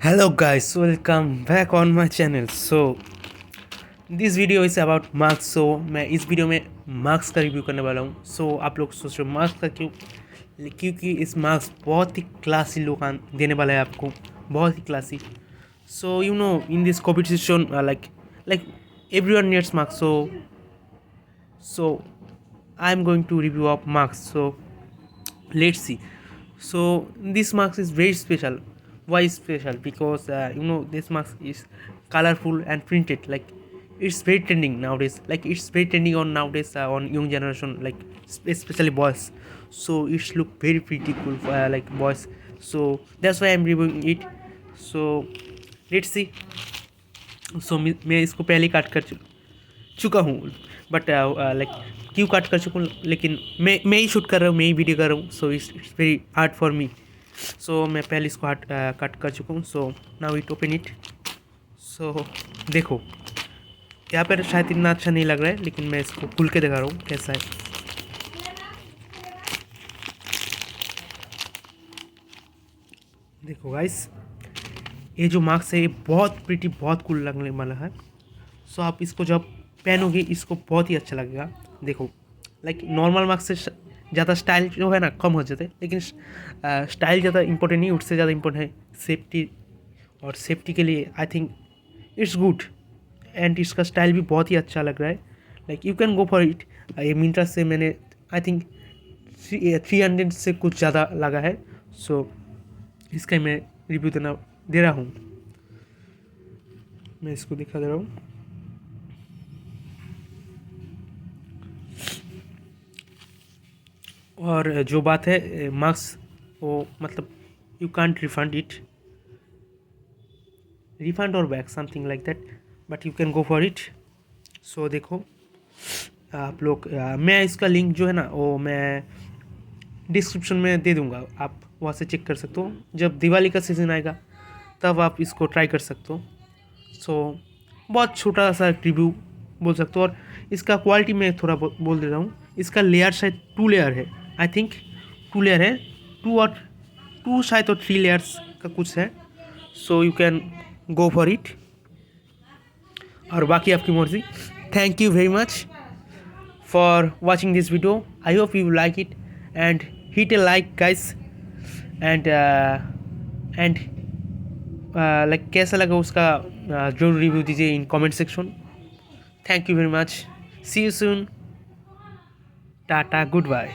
Hello guys, welcome back on my channel. So this video is about marks. So मैं इस video में marks का review करने वाला हूँ. सो आप लोग सोच रहे हो मार्क्स का क्यों? क्योंकि इस मार्क्स बहुत ही क्लासी लोग देने वाला है आपको, बहुत ही classy. So you know in this competition like everyone needs marks. So I am going to review of marks. So let's see. So this marks is very special. Why special? Because this marks is colorful and printed. Like it's very trending nowadays. Like it's very trending on nowadays on young generation. Like especially boys. So it's look very pretty cool for like boys. So that's why I'm reviewing it. So let's see. So मैं इसको पहले काट कर चुका हूँ. But like क्यों काट कर चुका हूँ, लेकिन मैं ही शूट कर रहा हूँ, मैं ही वीडियो कर रहा हूँ. So it's very hard for me. So मैं पहले इसको कट कर चुका हूँ. So now it open it. So देखो यहाँ पर शायद इतना अच्छा नहीं लग रहा है, लेकिन मैं इसको खुल के दिखा रहा हूँ कैसा है. देखो गाइस, ये जो मार्क्स है ये बहुत प्रिटी, बहुत कूल लगने वाला है. सो आप इसको जब पहनोगे इसको बहुत ही अच्छा लगेगा. देखो लाइक नॉर्मल मार्क्स से ज़्यादा स्टाइल जो है ना कम हो जाते हैं, लेकिन स्टाइल ज़्यादा इंपॉर्टेंट नहीं, उससे ज़्यादा इंपॉर्टेंट है सेफ्टी. और सेफ्टी के लिए I think it's good. And इसका स्टाइल भी बहुत ही अच्छा लग रहा है. Like you can go for it. ये मिंत्रा से मैंने आई थिंक 300 से कुछ ज़्यादा लगा है. सो इसका मैं रिव्यू दे रहा हूँ. मैं इसको दिखा दे रहा हूँ. और जो बात है मार्क्स, वो मतलब यू कांट रिफंड और back something like that, but you can go for it. So देखो आप लोग, मैं इसका लिंक जो है ना वो मैं डिस्क्रिप्शन में दे दूँगा. आप वहाँ से चेक कर सकते हो. जब दिवाली का सीज़न आएगा तब आप इसको ट्राई कर सकते हो. सो बहुत छोटा सा रिव्यू बोल सकते हो. और इसका क्वालिटी मैं थोड़ा बोल दे रहा हूँ. इसका लेयर शायद 2 लेयर है. आई थिंक 2 लेयर है. 2 शायद और 3 लेयर्स का कुछ है. So you can go for it. और बाकी आपकी मर्जी. Thank you very much for watching this video. I hope you like it and hit a like guys. And like कैसा लगा उसका जरूर रिव्यू दीजिए in comment section. Thank you very much. See you soon. Tata, good bye.